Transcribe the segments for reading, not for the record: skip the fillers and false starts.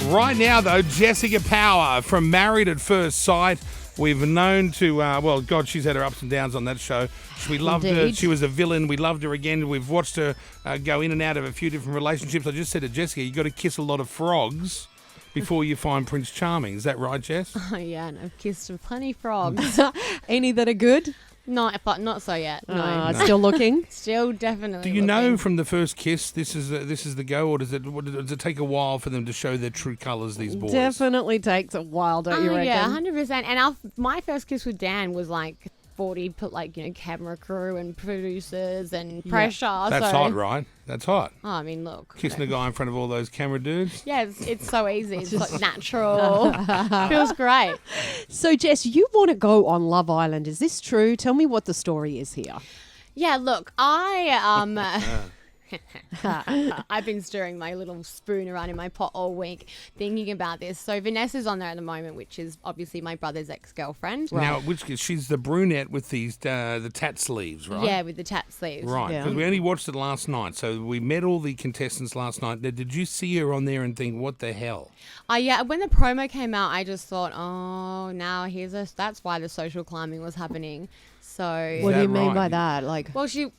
Right now, though, Jessika Power from Married at First Sight. We've known to, well, God, she's had her ups and downs on that show. We loved her. She was a villain. We loved her again. We've watched her go in and out of a few different relationships. I just said to Jessica, you got to kiss a lot of frogs before you find Prince Charming. Is that right, Jess? Oh, yeah, and I've kissed plenty of frogs. Any that are good? No, but not so yet. No. Still looking? Still definitely Do you looking. know from the first kiss this is the go, or does it take a while for them to show their true colours, these boys? Definitely takes a while, don't you reckon? Yeah, 100%. And my first kiss with Dan was like 40, camera crew and producers and pressure. That's hot, right? That's hot. Oh, I mean, look. Kissing a guy in front of all those camera dudes. Yeah, it's so easy. It's like natural. Feels great. So, Jess, you want to go on Love Island. Is this true? Tell me what the story is here. Yeah, look, I've been stirring my little spoon around in my pot all week thinking about this. So Vanessa's on there at the moment, which is obviously my brother's ex-girlfriend. Now, she's the brunette with these the tat sleeves, right? Yeah, with the tat sleeves. Right, Yeah. because we only watched it last night. So we met all the contestants last night. Now, did you see her on there and think, what the hell? Yeah, when the promo came out, I just thought, oh, now that's why the social climbing was happening. So What do you mean right? by that? Like, well, she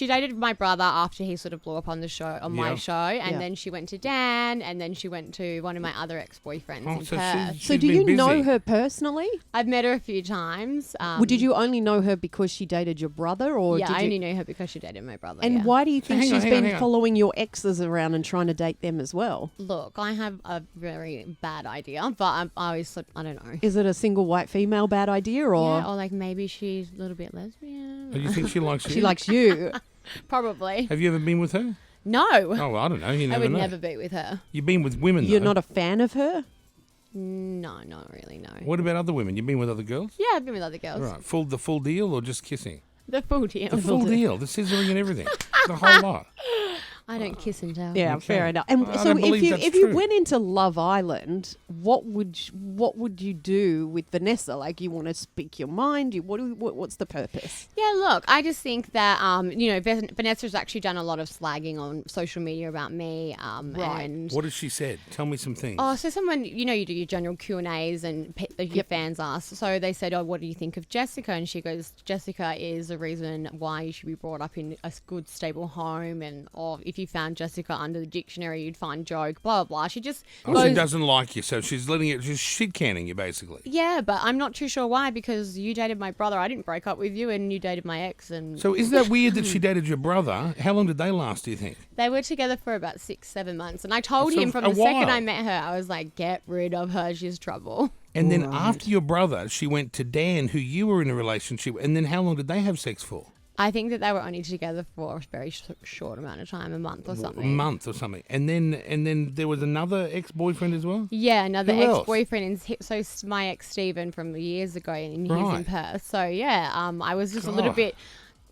dated my brother after he sort of blew up on the show, my show, and then she went to Dan, and then she went to one of my other ex-boyfriends in Perth. so do you know her personally? I've met her a few times. Did you only know her because she dated your brother, or Yeah, did I you... only knew her because she dated my brother. And yeah. why do you think hang on, she's hang been on. following your exes around and trying to date them as well? Look, I have a very bad idea, but I don't know. Is it a single white female bad idea, or Yeah, or like maybe she's a little bit lesbian. Do you think she likes you? she likes you? Probably. Have you ever been with her? No. Oh, I don't know. You I never would know. never be with her. You've been with women, You're though. not a fan of her? No, not really, no. What about other women? You've been with other girls? Yeah, I've been with other girls. Right. The full deal or just kissing? The full deal. The full deal. The scissoring and everything. The whole lot. I don't kiss and tell. Yeah, Okay. fair enough. And I so don't believe that's if you true. went into Love Island, what would you do with Vanessa? Like, you want to speak your mind? What's the purpose? Yeah, look, I just think that, Vanessa's actually done a lot of slagging on social media about me. Right. And What has she said? Tell me some things. Oh, so someone, you do your general Q&As and your fans ask. So they said, oh, what do you think of Jessika? And she goes, Jessika is the reason why you should be brought up in a good, stable home. And if you found Jessika under the dictionary, you'd find joke, blah, blah, blah. She just goes... She doesn't like you, so she's she's shit-canning you, basically. Yeah, but I'm not too sure why, because you dated my brother. I didn't break up with you, and you dated my ex. And So isn't that weird that she dated your brother? How long did they last, do you think? they were together for about 6-7 months. And I told So him from a the second while. I met her, I was like, get rid of her. She's trouble. And then after your brother, she went to Dan, who you were in a relationship, and then how long did they have sex for? I think that they were only together for a very short amount of time, a month or something. A month or something. And then there was another ex-boyfriend as well? Yeah, another Who else? ex-boyfriend. So my ex Stephen from years ago, and he's Right. in Perth. So yeah, I was just a little God. bit,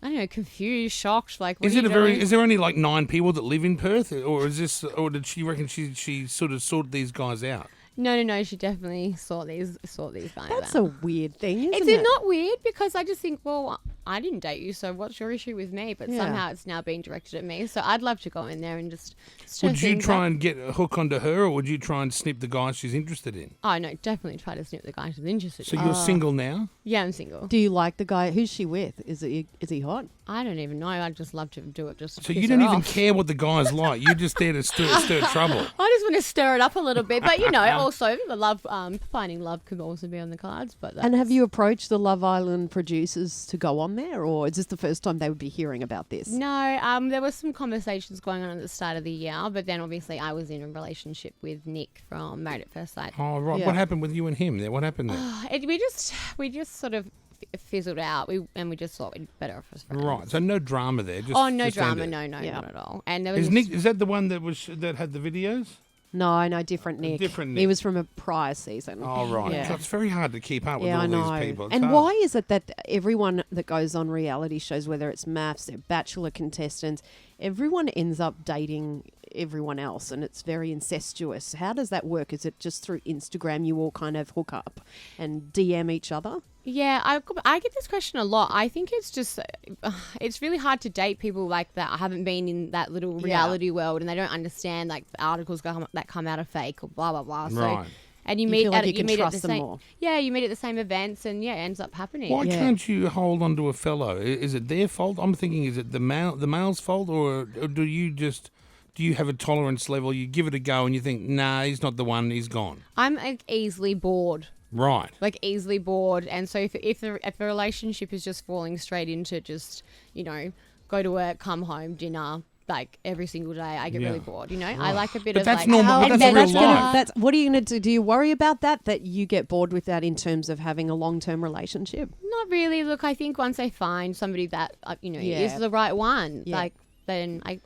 I don't know, confused, shocked. Like, what Is are it you a very? doing? Is there only like 9 people that live in Perth, or is this? Or did she reckon she sort of sorted these guys out? No. She definitely saw these guys. That's out. a weird thing, isn't Is it? it not weird? Because I just think, well, I didn't date you, so what's your issue with me? But Yeah. somehow it's now being directed at me. So I'd love to go in there and just Would you things try up. and get a hook onto her, or would you try and snip the guy she's interested in? Oh, no, definitely try to snip the guy who's interested. So you're single now? Yeah, I'm single. Do you like the guy? Who's she with? Is he hot? I don't even know. I'd just love to do it just to So piss you her don't even off. care what the guy's like. You're just there to stir trouble. I just want to stir it up a little bit. But, also the love, finding love could also be on the cards. But And have you approached the Love Island producers to go on there, or is this the first time they would be hearing about this? No, there was some conversations going on at the start of the year, but then obviously I was in a relationship with Nick from Married at First Sight. Oh, right. Yeah. What happened with you and him there? What happened there? We just sort of fizzled out. We just thought we'd better off as friends. Right. So no drama there. Just, Oh, no just drama. ended. No, Yeah. not at all. And there was Is that the one that had the videos? No, different Nick. Different He Nick. was from a prior season. Oh, right. Yeah. So it's very hard to keep up with Yeah, all I know. these people. It's And hard. why is it that everyone that goes on reality shows, whether it's MAFS, they're Bachelor contestants, everyone ends up dating everyone else, and it's very incestuous. How does that work? Is it just through Instagram you all kind of hook up and DM each other? Yeah, I get this question a lot. I think it's just, it's really hard to date people like that. I haven't been in that little reality world, and they don't understand like the articles that come out of fake or blah blah blah. So, Right. and you You meet feel like at you can meet at trust the them same, more. yeah, you meet at the same events, and yeah, it ends up happening. Why Yeah. can't you hold on to a fellow? Is it their fault? I'm thinking, is it the male's fault, or do you have a tolerance level? You give it a go, and you think, nah, he's not the one. He's gone. I'm like, easily bored. Right. Like easily bored, and so if the relationship is just falling straight into just, you know, go to work, come home, dinner, like every single day, I get really bored. You know, I like a bit But of that's like normal, but and that's then real life. That's what are you going to do? Do you worry about that you get bored with that in terms of having a long-term relationship? Not really. Look, I think once I find somebody that you know Yeah. is the right one, Yeah. like then I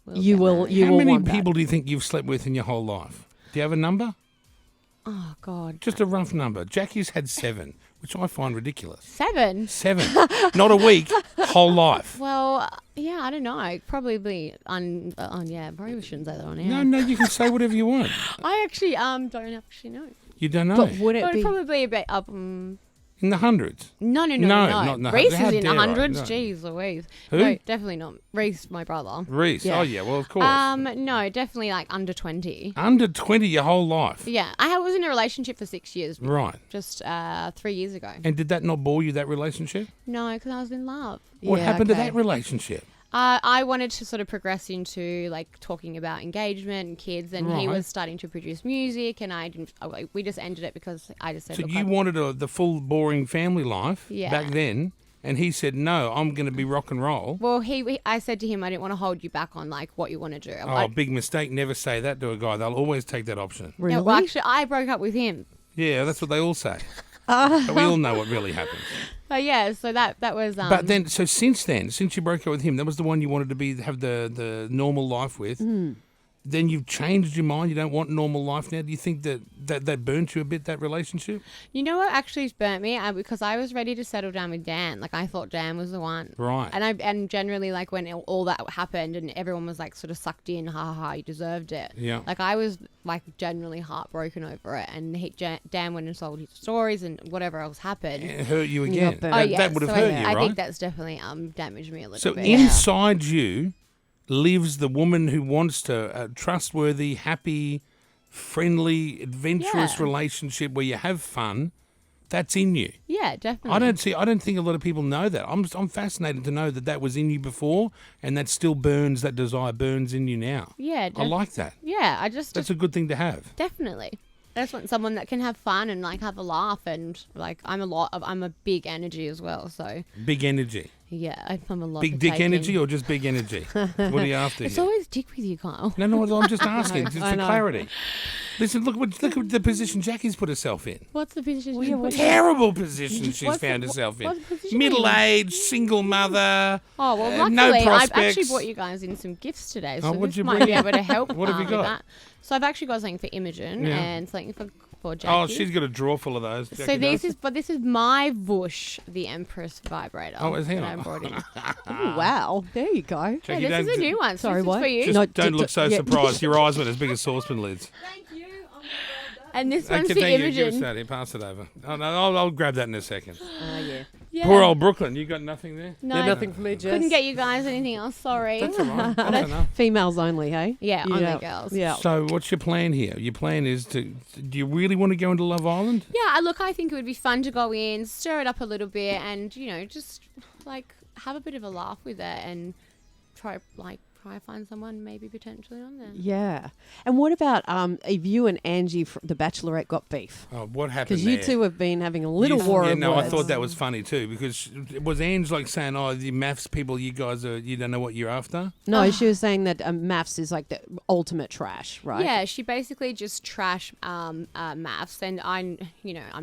will. You get will- married. you How will many want that. people do you think you've slept with in your whole life? Do you have a number? Oh God, Just a rough number. Jackie's had 7, which I find ridiculous. 7. 7. Not a week, whole life. Well, yeah, I don't know. Probably probably shouldn't say that on air. No, you can say whatever you want. I actually don't actually know. You don't know. But would it But be? probably a bit up. In the hundreds. No, No, not in the Reese hundreds. is in How the dare I? hundreds. No. Jeez Louise. Who? No, definitely not. Reese, my brother. Reese. Yeah. Oh, yeah, well, of course. No, definitely like under 20. Under 20 your whole life. Yeah, I was in a relationship for 6 years. Right. Just 3 years ago. And did that not bore you, that relationship? No, because I was in love. What Yeah, happened to okay. that relationship? I wanted to sort of progress into like talking about engagement and kids, and he Right. was starting to produce music, and I didn't. We just ended it because I just said, So look, you wanted the full boring family life Yeah. back then, and he said, no, I'm going to be rock and roll. Well, I said to him, I didn't want to hold you back on like what you want to do. Oh, big mistake. Never say that to a guy. They'll always take that option. Really? No, well, actually, I broke up with him. Yeah, that's what they all say. But we all know what really happens. But yeah, so that was. But then, so since you broke up with him, that was the one you wanted to have the normal life with. Then you've changed your mind. You don't want normal life now. Do you think that burnt you a bit, that relationship? You know what actually burnt me? Because I was ready to settle down with Dan. Like I thought Dan was the one. Right. And generally like when all that happened and everyone was like sort of sucked in, ha ha ha, you deserved it. Yeah. Like I was like genuinely heartbroken over it, and Dan went and sold his stories and whatever else happened. It hurt you You again. got burnt. That would have so hurt I, you, I right? think that's definitely damaged me a little So bit. inside you lives the woman who wants to trustworthy, happy, friendly, adventurous Yeah. relationship where you have fun. That's in you. Yeah, definitely. I don't think a lot of people know that. I'm fascinated to know that was in you before, and that desire burns in you now. Yeah, I like that. Yeah, I just That's a good thing to have. definitely. I just want someone that can have fun and like have a laugh, and like I'm a big energy as well. So Big energy. yeah, I'm a lot. Big to dick take in. energy or just big energy? What are you after It's here? always dick with you, Kyle. No, I'm just asking, just I for know. clarity. Listen, look at the position Jackie's put herself in. What's the position? Well, yeah, what's- Terrible position she's What's the- found herself in. what's the position? Middle-aged, single mother. Oh well, no luckily I've actually prospects. brought you guys in some gifts today, Oh, so what'd this you might bring be in? able to help. What have you with got? that. So I've actually got something for Imogen Yeah. and something for Jackie. Oh, she's got a drawer full of those. So Jackie does. this is my Vush, the Empress vibrator. Oh, hang that on. I brought in. Oh, wow. There you go. Yeah, Jackie, this is a new one. So Sorry, this what? is for you. Just No, don't look so yeah. surprised. Your eyes went as big as saucepan lids. And this one's Okay, for thank you. Give us Imogen. that. Here, pass it over. Oh, no, I'll grab that in a second. Yeah. Yeah. Poor old Brooklyn. You got nothing there? No, Yeah, nothing for me, Jess. couldn't get you guys anything else. Sorry. That's all right. That's enough. Females only, hey? Yeah, only girls. Yeah. So what's your plan here? Your plan is do you really want to go into Love Island? Yeah, look, I think it would be fun to go in, stir it up a little bit, and just like have a bit of a laugh with it, and try to find someone maybe potentially on there. Yeah. And what about if you and Angie, the Bachelorette, got beef? Oh, what happened Because there? you two have been having a little You- war yeah, of no, words. I thought that was funny too because was Ange like saying, "Oh, the MAFS people, you guys you don't know what you're after." No, she was saying that MAFS is like the ultimate trash, right? Yeah, she basically just trashed MAFS, and I'm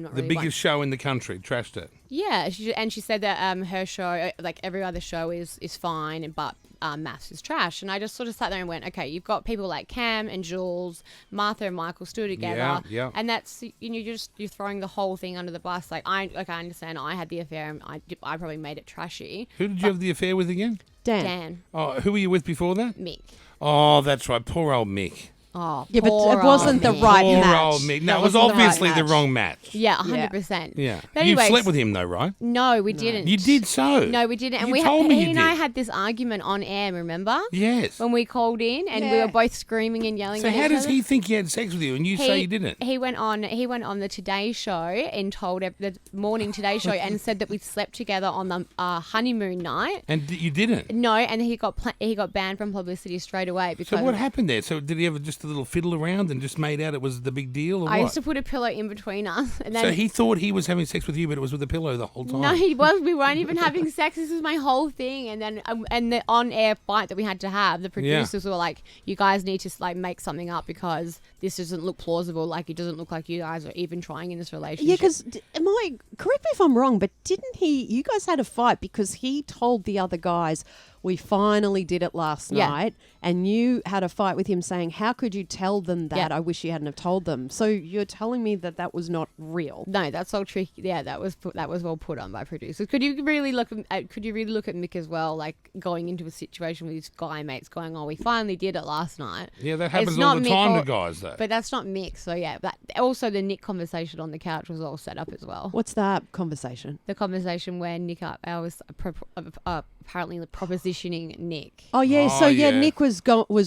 not The really biggest show in the country trashed it. Yeah, she said that her show, like every other show, is fine, but MAFS is trash. And I just sort of sat there and went, okay, you've got people like Cam and Jules, Martha and Michael still together, Yeah. and that's you're throwing the whole thing under the bus. Like I understand I had the affair, and I probably made it trashy. Who did you have the affair with again? Dan. Oh, who were you with before that? Mick. Oh, that's right. Poor old Mick. Oh, Yeah, but poor it wasn't old the Mick. right Poor match. old Mick. No, That it was wasn't the right obviously the match. wrong match. Yeah, 100%. Yeah. But You anyways, slept with him though, right? No, we didn't. You did so. No, we didn't. And You we told me he you and I did. had this argument on air, remember? Yes. When we called in and we Yeah. were both screaming and yelling So at how each does other. he think he had sex with you and you say you didn't? He went on the Today Show and told the morning Today Show and said that we slept together on the honeymoon night. And you didn't? No, and he got banned from publicity straight away because So what happened there? So did he ever just a little fiddle around and just made out it was the big deal or I what? used to put a pillow in between us. And then So he thought he was having sex with you, but it was with a pillow the whole time. No, he was. We weren't even having sex. This was my whole thing. And then, and the on-air fight that we had to have, the producers were like, "You guys need to like make something up because this doesn't look plausible. Like it doesn't look like you guys are even trying in this relationship." Yeah, because correct me if I'm wrong, but didn't you guys had a fight because he told the other guys, we finally did it last Yeah. night, and you had a fight with him saying, how could you tell them that? Yeah. I wish you hadn't have told them. So you're telling me that was not real. No, that's all tricky. Yeah, that was well put on by producers. Could you really look at Mick as well, like going into a situation with his guy mates going, "Oh, we finally did it last night." Yeah, that happens It's all not the Mick time or- to guys though. But that's not Mick. So yeah, but also the Nick conversation on the couch was all set up as well. What's that conversation? The conversation where Nick, I was apparently propositioning Nick. Oh yeah, Oh, so yeah, yeah. Nick was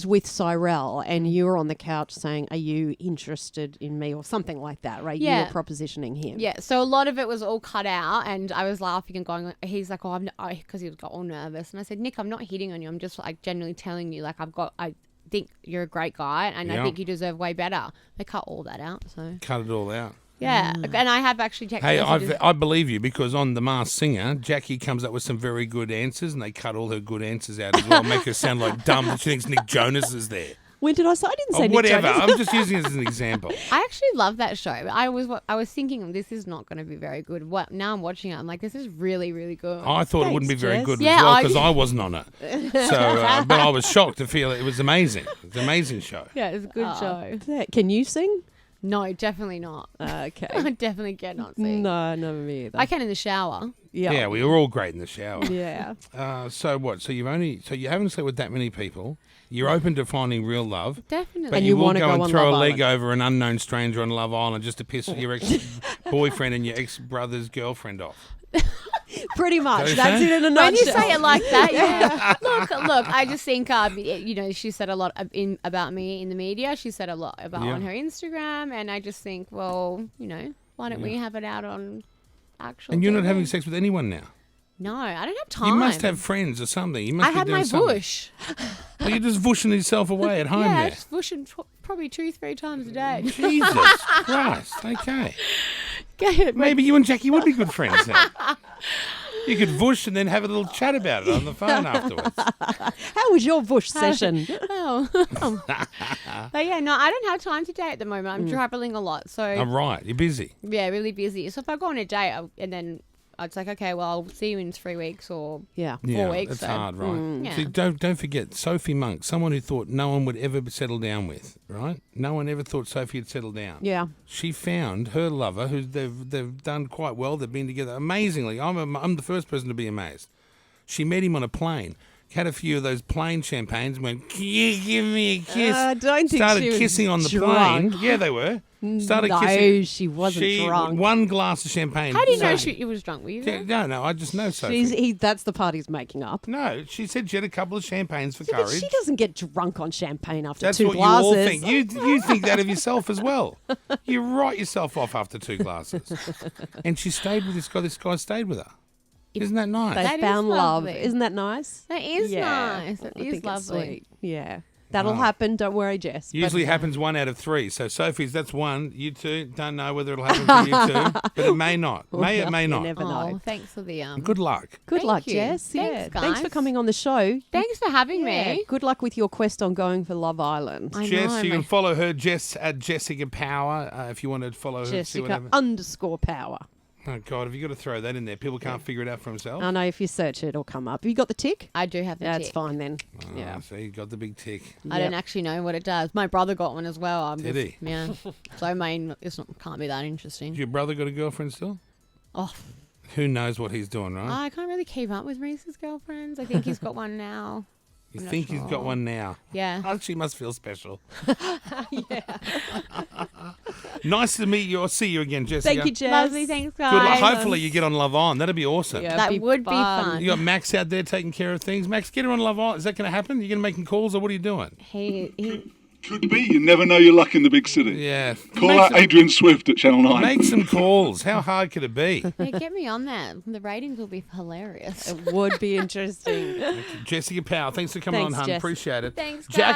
with Cyrell, and you were on the couch saying, "Are you interested in me?" or something like that, right? Yeah. You were propositioning him. Yeah, so a lot of it was all cut out, and I was laughing and going. He's like, "Oh, because he got all nervous," and I said, "Nick, I'm not hitting on you. I'm just like genuinely telling you, like I think you're a great guy, and I Yeah. think you deserve way better." They cut all that out, so Cut it all out. yeah, and I have actually checked. Hey, messages. I believe you because on The Masked Singer, Jackie comes up with some very good answers and they cut all her good answers out as well, make her sound like dumb that she thinks Nick Jonas is there. When did I say? I didn't say Or Nick whatever. Jonas. I'm just using it as an example. I actually love that show. I was thinking this is not going to be very good. Now I'm watching it. I'm like, this is really, really good. I thought it wouldn't be Thanks, very Jess. good Yeah, as well I- because I wasn't on it. So, but I was shocked to feel it was amazing. It's an amazing show. Yeah, it's a good show. Yeah, can you sing? No, definitely not. Okay. I definitely cannot sing. No, never me either. I can in the shower. Yeah, we were all great in the shower. Yeah. So what? So you haven't slept with that many people. You're open to finding real love. Definitely. But And you you will wanna go go and on throw Love a leg Island. over an unknown stranger on Love Island just to piss your ex-boyfriend and your ex-brother's girlfriend off. Pretty much. Is that That's what it you're in a when nutshell. you say it like that, yeah. look. I just think, she said a lot about me in the media. She said a lot about Yeah. on her Instagram, and I just think, well, why don't we have it out on actual? And you're not TV? having sex with anyone now. No, I don't have time. You must have friends or something. You must I be had doing my something. bush. Well, you're just vushing yourself away at home Yeah, there. just bushing probably 2-3 times a day. Jesus Christ. Okay. Maybe. Maybe you and Jackie would be good friends now. You could vush and then have a little chat about it on the phone afterwards. How was your bush session? Oh. But yeah, no, I don't have time to date at the moment. I'm traveling a lot, so I'm right. You're busy. yeah, really busy. So if I go on a date and then it's like, okay, well, I'll see you in 3 weeks or Yeah. 4 weeks. That's so. hard, right? Yeah. See, don't forget Sophie Monk, someone who thought no one would ever settle down with, right? No one ever thought Sophie would settle down. Yeah. She found her lover, who they've done quite well. They've been together amazingly. I'm the first person to be amazed. She met him on a plane. Had a few of those plane champagnes. Went, can you give me a kiss? I don't think Started she was kissing on the drunk. plane. Yeah, they were. Started No, kissing. she wasn't drunk. One glass of champagne. How do you know Sophie. she was drunk? Were you Yeah, there? no, I just know Sophie. That's the part he's making up. No, she said she had a couple of champagnes for Yeah, but courage. she doesn't get drunk on champagne after That's 2 what glasses. you all think. You think that of yourself as well. You write yourself off after 2 glasses. And she stayed with this guy. This guy stayed with her. Isn't that nice? They That is found love. lovely. Isn't that nice? That is Yeah. nice. That I is think it's lovely. sweet. Yeah. That'll Wow. happen. Don't worry, Jess. But- Usually happens 1 out of 3. So Sophie's, that's 1. You two, don't know whether it'll happen for you two, but it may not. May it may You not. never Oh, know. thanks for the Good luck. Good Thank luck, you. Jess. Thanks, Yeah. Thanks for guys. coming on the show. Thanks for having Yeah. me. Good luck with your quest on going for Love Island. I Jess, know, you my- can follow her, Jess, at Jessika Power, if you want to follow her. See Jessica whatever. _power. Oh, God, have you got to throw that in there? People can't figure it out for themselves. I know if you search it, it'll come up. Have you got the tick? I do have the That's tick. fine then. Oh, Yeah. See, you got the big tick. I don't actually know what it does. My brother got one as well. Did he? Yeah. So I mean, can't be that Has interesting. your brother got a girlfriend still? Oh, Who knows what he's doing, right? I can't really keep up with Reese's girlfriends. I think he's got one now. You I'm not think he's got sure. one now? Yeah. Oh, she must feel special. Nice to meet you. I'll see you again, Jessica. Thank you, Jess. Lovely, thanks, guys. Good luck. Hopefully you get on Love On. That'd be awesome. Yeah, That it'd would be fun. You got Max out there taking care of things. Max, get her on Love On. Is that going to happen? You going to make him calls or what are you doing? He Could be. You never know your luck in the big city. Yeah. Call Make out some- Adrian Swift at Channel 9. Make some calls. How hard could it be? Hey, get me on that. The ratings will be hilarious. It would be interesting. Jessica Powell, thanks for coming Thanks, on, hon. Jess. Appreciate it. Thanks, Jack